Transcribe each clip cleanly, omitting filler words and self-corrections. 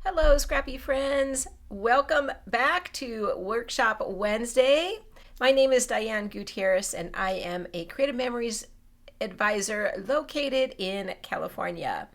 Hello, Scrappy friends. Welcome back to Workshop Wednesday. My name is Diane Gutierrez, and I am a Creative Memories advisor located in California.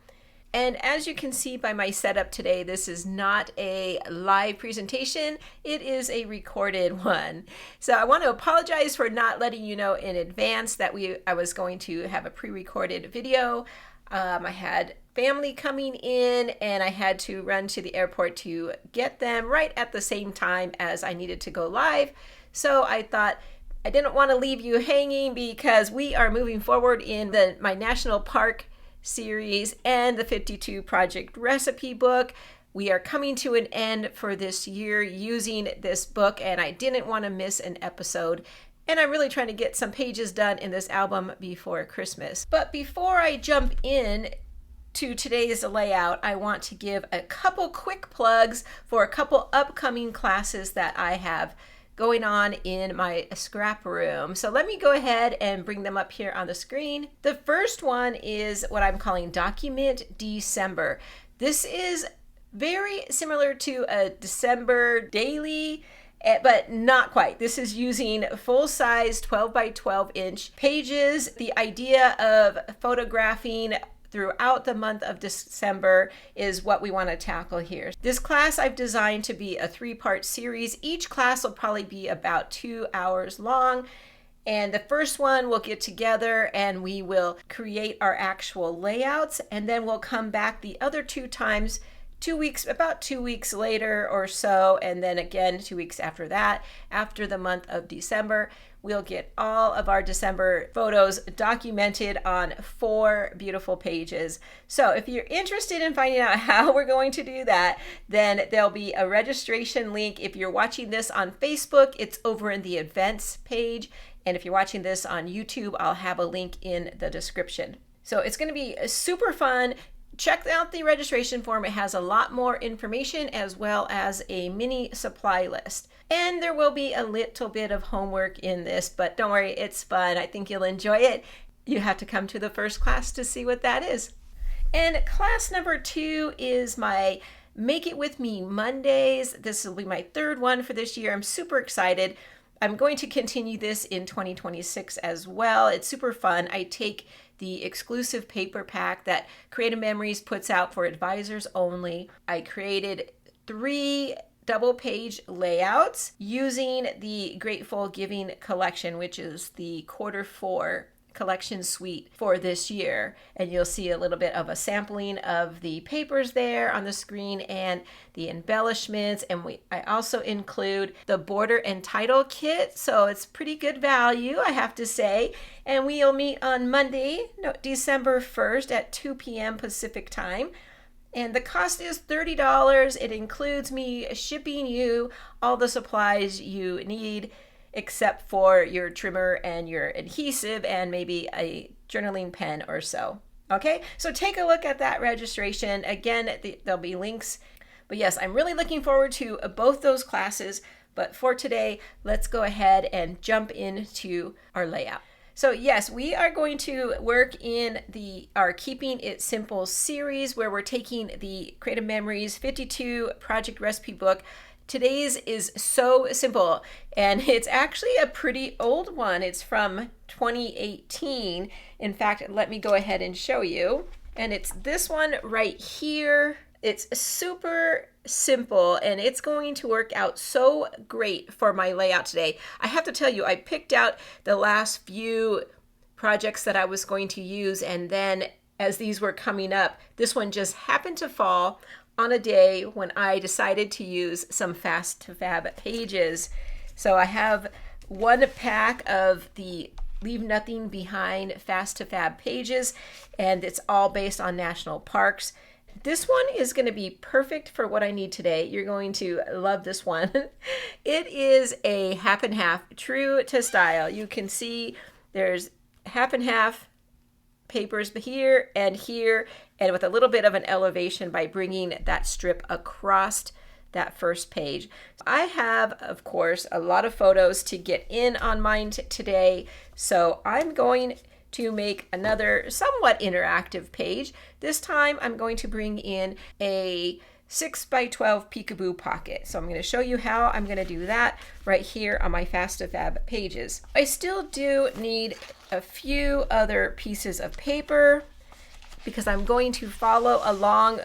And as you can see by my setup today, this is not a live presentation. It is a recorded one. So I want to apologize for not letting you know in advance that I was going to have a pre-recorded video. I had family coming in and I had to run to the airport to get them right at the same time as I needed to go live. So I thought I didn't want to leave you hanging because we are moving forward in my National Park series and the 52 project recipe book. We are coming to an end for this year using this book, and I didn't want to miss an episode. And I'm really trying to get some pages done in this album before Christmas. But before I jump in to today's layout, I want to give a couple quick plugs for a couple upcoming classes that I have going on in my scrap room. So let me go ahead and bring them up here on the screen. The first one is what I'm calling Document December. This is very similar to a December daily, but not quite. This is using full-size 12 by 12 inch pages. The idea of photographing throughout the month of December is what we want to tackle here. This class I've designed to be a 3-part series. Each class will probably be about 2 hours long. And the first one we'll get together and we will create our actual layouts, and then we'll come back the other 2 times, about 2 weeks later or so, and then again 2 weeks after that. After the month of December, we'll get all of our December photos documented on 4 beautiful pages. So if you're interested in finding out how we're going to do that, then there'll be a registration link. If you're watching this on Facebook, it's over in the events page. And if you're watching this on YouTube, I'll have a link in the description. So it's going to be super fun. Check out the registration form. It has a lot more information as well as a mini supply list. And there will be a little bit of homework in this, but don't worry, it's fun. I think you'll enjoy it. You have to come to the first class to see what that is. And class number 2 is my Make It With Me Mondays. This will be my 3rd one for this year. I'm super excited. I'm going to continue this in 2026 as well. It's super fun. I take the exclusive paper pack that Creative Memories puts out for advisors only. I created 3 double-page layouts using the Grateful Giving collection, which is the Q4 collection suite for this year. And you'll see a little bit of a sampling of the papers there on the screen and the embellishments. And I also include the border and title kit. So it's pretty good value, I have to say. And we'll meet on Monday, December 1st at 2 p.m. Pacific time. And the cost is $30. It includes me shipping you all the supplies you need, except for your trimmer and your adhesive and maybe a journaling pen or so. Okay, so take a look at that registration. Again, there'll be links. But yes, I'm really looking forward to both those classes. But for today, let's go ahead and jump into our layout. So yes, we are going to work in our Keeping It Simple series where we're taking the Creative Memories 52 project recipe book. Today's is so simple, and it's actually a pretty old one. It's from 2018. In fact, let me go ahead and show you. And it's this one right here. It's super simple, and it's going to work out so great for my layout today. I have to tell you, I picked out the last few projects that I was going to use, and then as these were coming up, this one just happened to fall on a day when I decided to use some Fast to Fab pages. So I have 1 pack of the Leave Nothing Behind Fast to Fab pages, and it's all based on national parks. This one is going to be perfect for what I need today. You're going to love this one. It is a half and half, true to style. You can see there's half and half papers here, and with a little bit of an elevation by bringing that strip across that first page. I have, of course, a lot of photos to get in on mine today, so I'm going to make another somewhat interactive page. This time I'm going to bring in a 6x12 Peekaboo Pocket. So I'm going to show you how I'm going to do that right here on my Fast2Fab pages. I still do need a few other pieces of paper because I'm going to follow along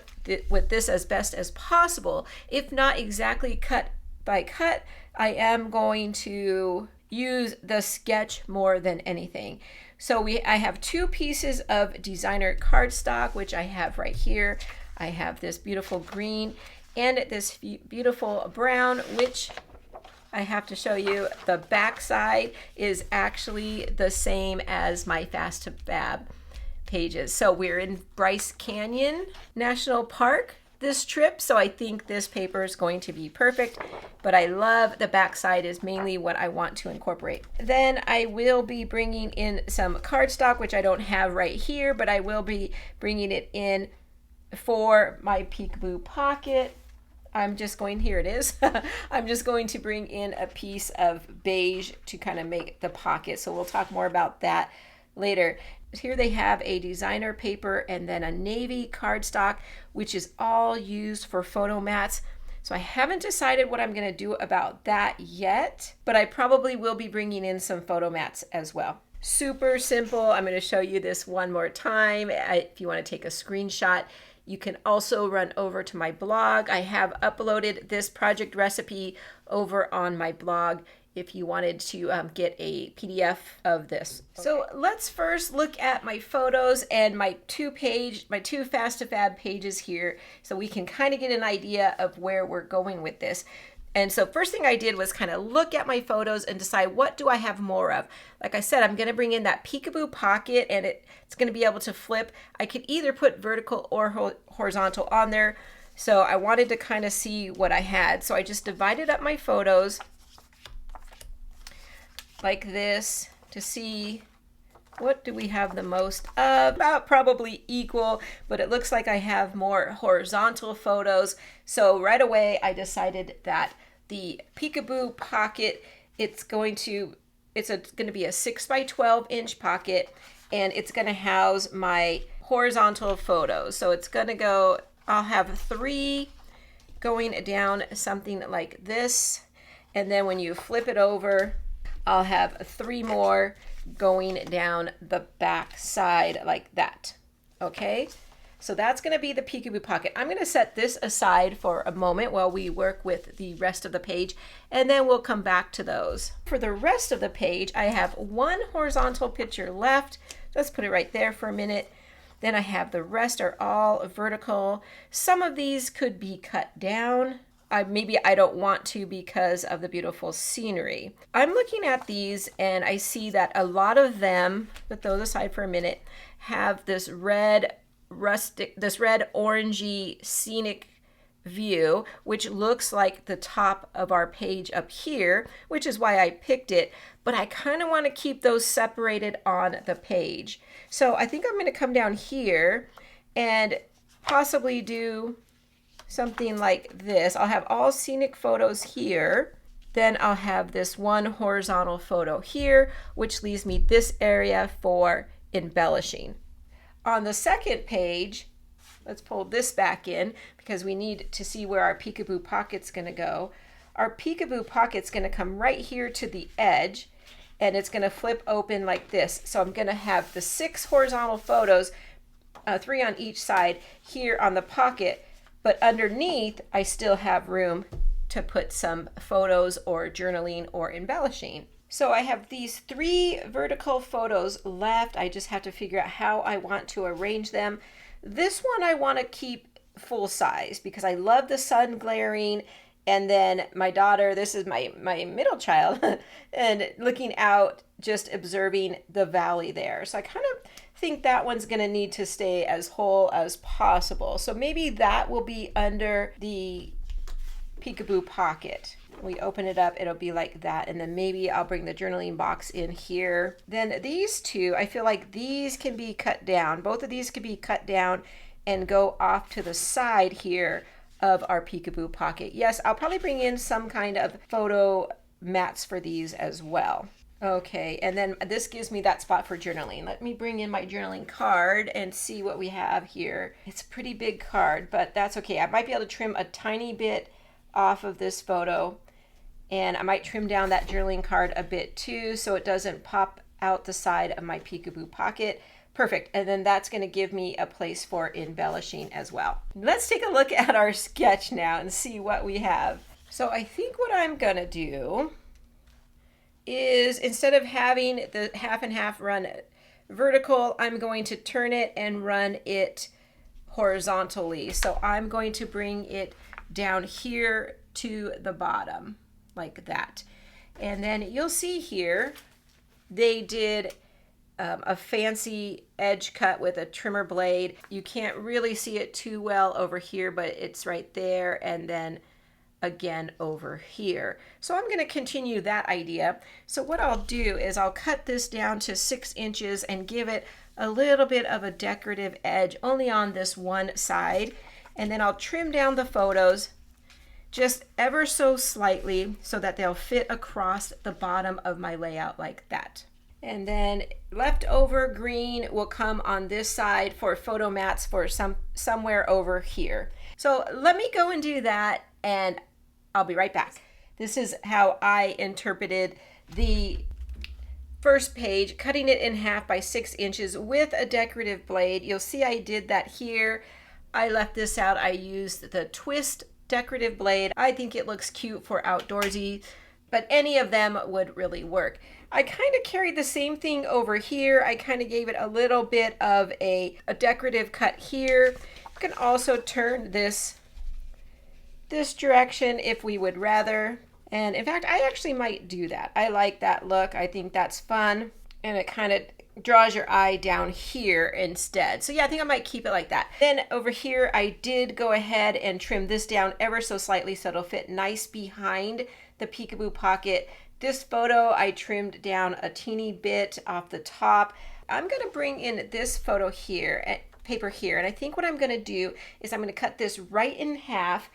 with this as best as possible. If not exactly cut by cut, I am going to use the sketch more than anything. So I have 2 pieces of designer cardstock, which I have right here. I have this beautiful green and this beautiful brown, which I have to show you. The back side is actually the same as my Fast2Fab pages. So we're in Bryce Canyon National Park this trip, so I think this paper is going to be perfect, but I love the back side is mainly what I want to incorporate. Then I will be bringing in some cardstock, which I don't have right here, but I will be bringing it in for my Peekaboo Pocket. I'm just going, here it is. I'm just going to bring in a piece of beige to kind of make the pocket. So we'll talk more about that later. Here they have a designer paper and then a navy cardstock, which is all used for photo mats. So I haven't decided what I'm going to do about that yet, but I probably will be bringing in some photo mats as well. Super simple. I'm going to show you this one more time. If you want to take a screenshot, you can also run over to my blog. I have uploaded this project recipe over on my blog if you wanted to get a PDF of this. Okay. So let's first look at my photos and my two Fast2Fab pages here so we can kind of get an idea of where we're going with this. And so first thing I did was kind of look at my photos and decide what do I have more of. Like I said, I'm going to bring in that Peekaboo Pocket and it's going to be able to flip. I could either put vertical or horizontal on there. So I wanted to kind of see what I had. So I just divided up my photos like this to see what do we have the most of. About probably equal, but it looks like I have more horizontal photos. So right away I decided that the Peekaboo Pocket, it's going to be a 6x12 inch pocket, and it's going to house my horizontal photos. So it's going to go, I'll have 3 going down something like this, and then when you flip it over, I'll have 3 more going down the back side like that. Okay, so that's going to be the Peekaboo Pocket. I'm going to set this aside for a moment while we work with the rest of the page, and then we'll come back to those. For the rest of the page, I have 1 horizontal picture left. Let's put it right there for a minute. Then I have the rest are all vertical. Some of these could be cut down. Maybe I don't want to because of the beautiful scenery. I'm looking at these and I see that a lot of them, put those aside for a minute, have this red orangey scenic view, which looks like the top of our page up here, which is why I picked it, but I kind of want to keep those separated on the page. So I think I'm going to come down here and possibly do something like this. I'll have all scenic photos here. Then I'll have this 1 horizontal photo here, which leaves me this area for embellishing. On the second page, let's pull this back in because we need to see where our Peekaboo Pocket's going to go. Our Peekaboo Pocket's going to come right here to the edge, and it's going to flip open like this. So I'm going to have the 6 horizontal photos, 3 on each side here on the pocket. But underneath, I still have room to put some photos or journaling or embellishing. So I have these 3 vertical photos left. I just have to figure out how I want to arrange them. This one I want to keep full size because I love the sun glaring. And then my daughter, this is my middle child, and looking out, just observing the valley there. So I kind of think that one's going to need to stay as whole as possible. So maybe that will be under the Peekaboo Pocket. We open it up, it'll be like that, and then maybe I'll bring the journaling box in here. Then these 2, I feel like these can be cut down. Both of these can be cut down and go off to the side here of our Peekaboo Pocket. Yes, I'll probably bring in some kind of photo mats for these as well. Okay, and then this gives me that spot for journaling. Let me bring in my journaling card and see what we have here. It's a pretty big card, but that's okay. I might be able to trim a tiny bit off of this photo, and I might trim down that journaling card a bit too so it doesn't pop out the side of my Peekaboo Pocket. Perfect, and then that's going to give me a place for embellishing as well. Let's take a look at our sketch now and see what we have. So I think what I'm going to do is, instead of having the half and half run vertical, I'm going to turn it and run it horizontally. So I'm going to bring it down here to the bottom like that. And then you'll see here they did a fancy edge cut with a trimmer blade. You can't really see it too well over here, but it's right there, and then again over here. So I'm going to continue that idea. So what I'll do is I'll cut this down to 6 inches and give it a little bit of a decorative edge only on this one side, and then I'll trim down the photos just ever so slightly so that they'll fit across the bottom of my layout like that. And then leftover green will come on this side for photo mats for somewhere over here. So let me go and do that, and I'll be right back. This is how I interpreted the first page, cutting it in half by 6 inches with a decorative blade. You'll see I did that here. I left this out. I used the twist decorative blade. I think it looks cute for outdoorsy, but any of them would really work. I kind of carried the same thing over here. I kind of gave it a little bit of a decorative cut here. You can also turn this direction if we would rather. And in fact, I actually might do that. I like that look. I think that's fun. And it kind of draws your eye down here instead. So yeah, I think I might keep it like that. Then over here, I did go ahead and trim this down ever so slightly so it'll fit nice behind the Peekaboo Pocket. This photo, I trimmed down a teeny bit off the top. I'm gonna bring in this photo here, paper here, and I think what I'm gonna do is I'm gonna cut this right in half,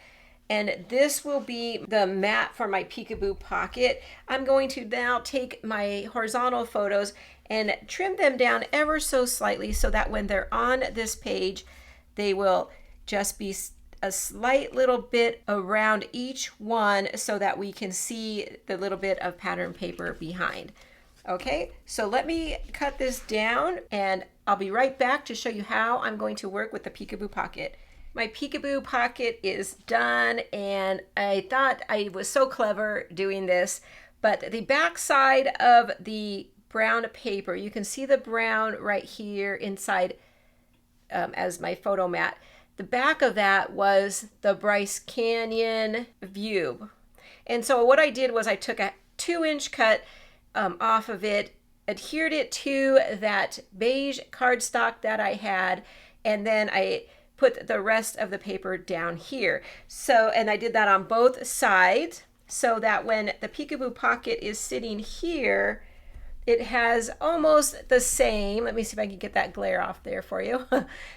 and this will be the mat for my Peekaboo Pocket. I'm going to now take my horizontal photos and trim them down ever so slightly so that when they're on this page, they will just be a slight little bit around each one so that we can see the little bit of pattern paper behind. Okay, so let me cut this down and I'll be right back to show you how I'm going to work with the Peekaboo Pocket. My Peekaboo Pocket is done, and I thought I was so clever doing this, but the back side of the brown paper, you can see the brown right here inside as my photo mat. The back of that was the Bryce Canyon view. And so what I did was I took a 2-inch cut off of it, adhered it to that beige cardstock that I had, and then I put the rest of the paper down here. So, and I did that on both sides so that when the Peekaboo Pocket is sitting here, it has almost the same, let me see if I can get that glare off there for you,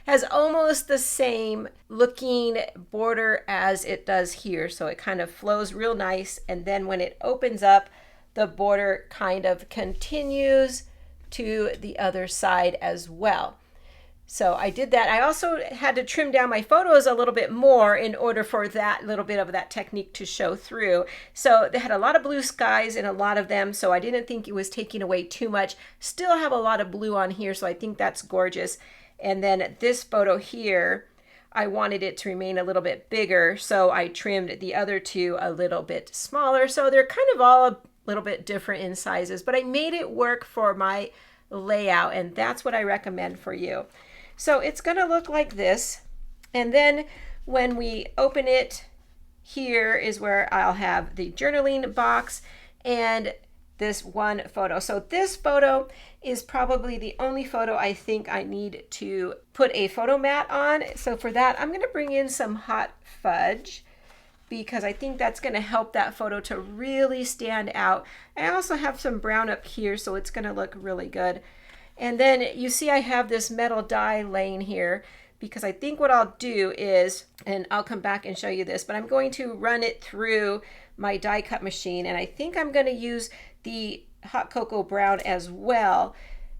has almost the same looking border as it does here. So it kind of flows real nice, and then when it opens up, the border kind of continues to the other side as well. So I did that. I also had to trim down my photos a little bit more in order for that little bit of that technique to show through. So they had a lot of blue skies in a lot of them, so I didn't think it was taking away too much. Still have a lot of blue on here, so I think that's gorgeous. And then this photo here, I wanted it to remain a little bit bigger, so I trimmed the other two a little bit smaller. So they're kind of all a little bit different in sizes, but I made it work for my layout, and that's what I recommend for you. So it's going to look like this, and then when we open it, here is where I'll have the journaling box and this one photo. So this photo is probably the only photo I think I need to put a photo mat on. So for that, I'm going to bring in some hot fudge because I think that's going to help that photo to really stand out. I also have some brown up here, so it's going to look really good. And then you see I have this metal die laying here because I think what I'll do is, and I'll come back and show you this, but I'm going to run it through my die cut machine, and I think I'm going to use the hot cocoa brown as well,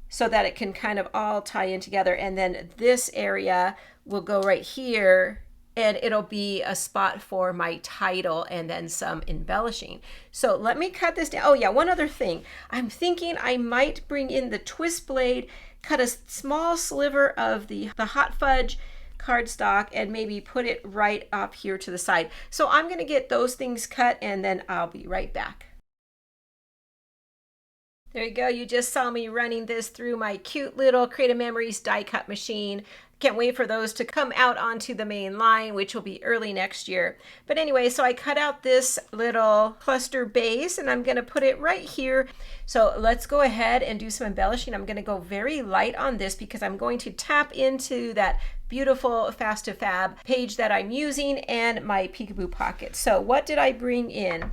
so that it can kind of all tie in together. And then this area will go right here, and it'll be a spot for my title and then some embellishing. So let me cut this down. Oh yeah, one other thing. I'm thinking I might bring in the twist blade, cut a small sliver of the hot fudge cardstock, and maybe put it right up here to the side. So I'm gonna get those things cut, and then I'll be right back. There you go. You just saw me running this through my cute little Creative Memories die cut machine. Can't wait for those to come out onto the main line, which will be early next year. But anyway, so I cut out this little cluster base, and I'm going to put it right here. So let's go ahead and do some embellishing. I'm going to go very light on this because I'm going to tap into that beautiful Fast to Fab page that I'm using and my Peekaboo Pocket. So what did I bring in?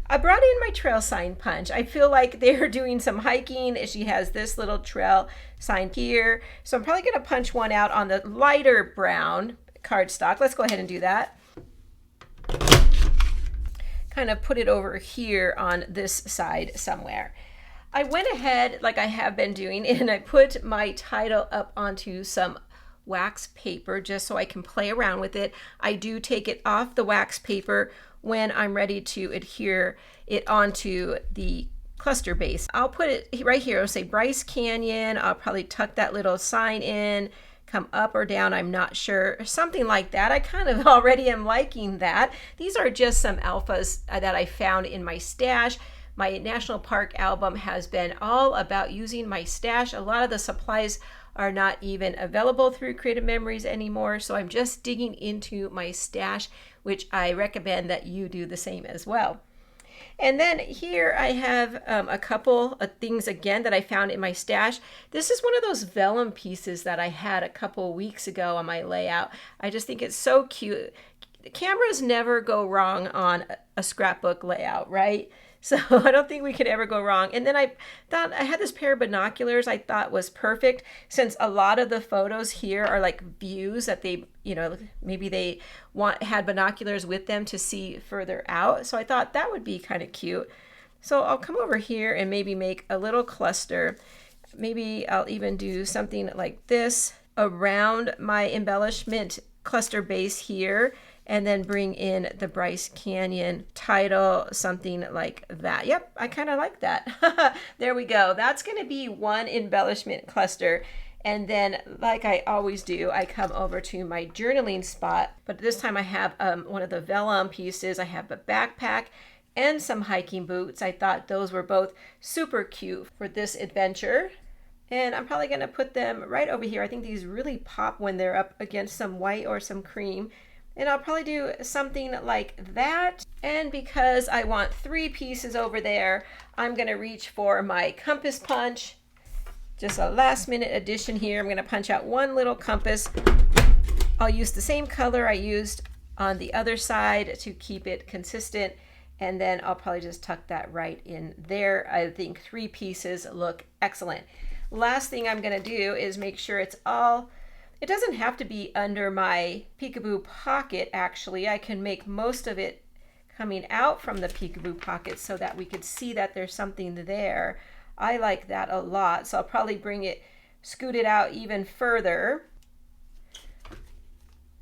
I brought in my trail sign punch. I feel like they're doing some hiking. She has this little trail sign here. So I'm probably going to punch one out on the lighter brown cardstock. Let's go ahead and do that. Kind of put it over here on this side somewhere. I went ahead, like I have been doing, and I put my title up onto some wax paper just so I can play around with it. I do take it off the wax paper when I'm ready to adhere it onto the cluster base. I'll put it right here. I'll say Bryce Canyon. I'll probably tuck that little sign in, come up or down, I'm not sure, something like that. I kind of already am liking that. These are just some alphas that I found in my stash. My National Park album has been all about using my stash. A lot of the supplies are not even available through Creative Memories anymore, so I'm just digging into my stash, which I recommend that you do the same as well. And then here I have a couple of things again that I found in my stash. This is one of those vellum pieces that I had a couple weeks ago on my layout. I just think it's so cute. Cameras never go wrong on a scrapbook layout, right? So I don't think we could ever go wrong. And then I thought I had this pair of binoculars I thought was perfect, since a lot of the photos here are like views that they, maybe they had binoculars with them to see further out. So I thought that would be kind of cute. So I'll come over here and maybe make a little cluster. Maybe I'll even do something like this around my embellishment cluster base here, and then bring in the Bryce Canyon title, something like that. Yep, I kind of like that. There we go. That's going to be one embellishment cluster. And then, like I always do, I come over to my journaling spot, but this time I have one of the vellum pieces. I have a backpack and some hiking boots. I thought those were both super cute for this adventure. And I'm probably going to put them right over here. I think these really pop when they're up against some white or some cream. And I'll probably do something like that. And because I want 3 pieces over there, I'm going to reach for my compass punch. Just a last minute addition here. I'm going to punch out one little compass. I'll use the same color I used on the other side to keep it consistent. And then I'll probably just tuck that right in there. I think 3 pieces look excellent. Last thing I'm going to do is make sure it's all, it doesn't have to be under my Peekaboo Pocket actually. I can make most of it coming out from the Peekaboo Pocket so that we could see that there's something there. I like that a lot, so I'll probably scoot it out even further.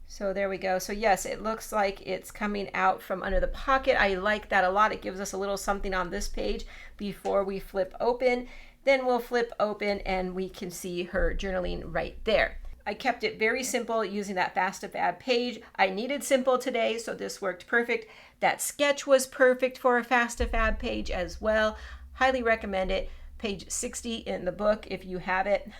So there we go. So yes, it looks like it's coming out from under the pocket. I like that a lot. It gives us a little something on this page before we flip open. Then we'll flip open and we can see her journaling right there. I kept it very simple using that Fast to Fab page. I needed simple today, so this worked perfect. That sketch was perfect for a Fast to Fab page as well. Highly recommend it. Page 60 in the book if you have it.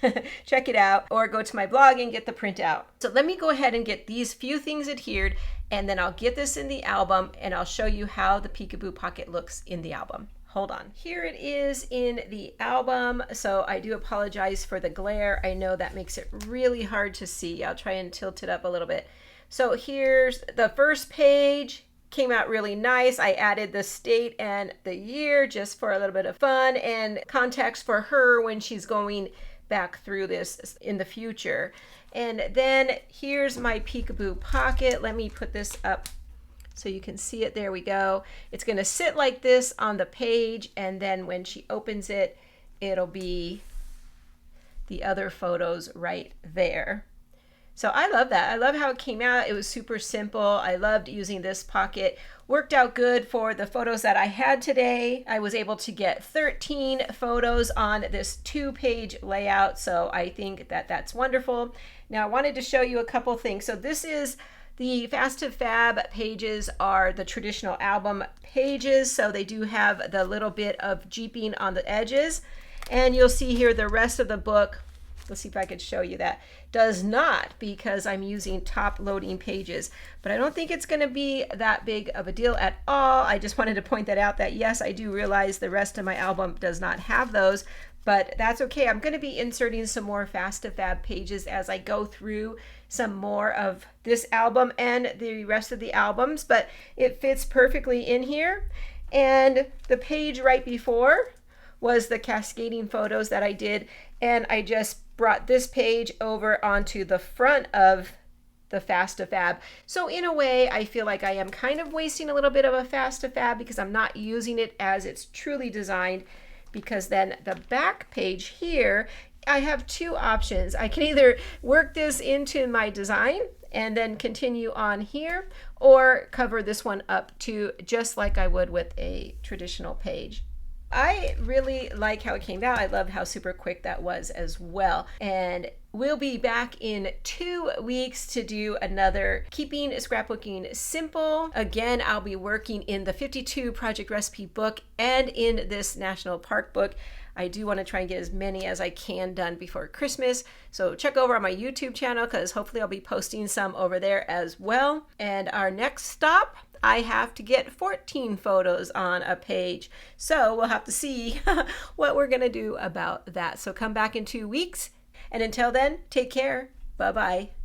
Check it out, or go to my blog and get the printout. So let me go ahead and get these few things adhered, and then I'll get this in the album and I'll show you how the Peekaboo Pocket looks in the album. Hold on. Here it is in the album. So I do apologize for the glare. I know that makes it really hard to see. I'll try and tilt it up a little bit. So here's the first page. Came out really nice. I added the state and the year just for a little bit of fun and context for her when she's going back through this in the future. And then here's my Peekaboo Pocket. Let me put this up So you can see it. There we go. It's going to sit like this on the page, and then when she opens it, it'll be the other photos right there. So I love that. I love how it came out. It was super simple. I loved using this pocket. Worked out good for the photos that I had today. I was able to get 13 photos on this 2-page layout, so I think that that's wonderful. Now I wanted to show you a couple things. So this is the Fast to Fab pages are the traditional album pages, so they do have the little bit of jeeping on the edges. And you'll see here the rest of the book, let's see if I could show you that, does not, because I'm using top loading pages. But I don't think it's going to be that big of a deal at all. I just wanted to point that out, that yes, I do realize the rest of my album does not have those, but that's okay. I'm going to be inserting some more Fast to Fab pages as I go through some more of this album and the rest of the albums, but it fits perfectly in here. And the page right before was the cascading photos that I did, and I just brought this page over onto the front of the Fast to Fab. So in a way, I feel like I am kind of wasting a little bit of a Fast to Fab because I'm not using it as it's truly designed, because then the back page here, I have two options. I can either work this into my design and then continue on here, or cover this one up too, just like I would with a traditional page. I really like how it came out. I love how super quick that was as well. And we'll be back in 2 weeks to do another Keeping Scrapbooking Simple. Again, I'll be working in the 52 project recipe book and in this National Park book. I do want to try and get as many as I can done before Christmas. So check over on my YouTube channel, because hopefully I'll be posting some over there as well. And our next stop, I have to get 14 photos on a page. So we'll have to see what we're going to do about that. So come back in 2 weeks. And until then, take care. Bye-bye.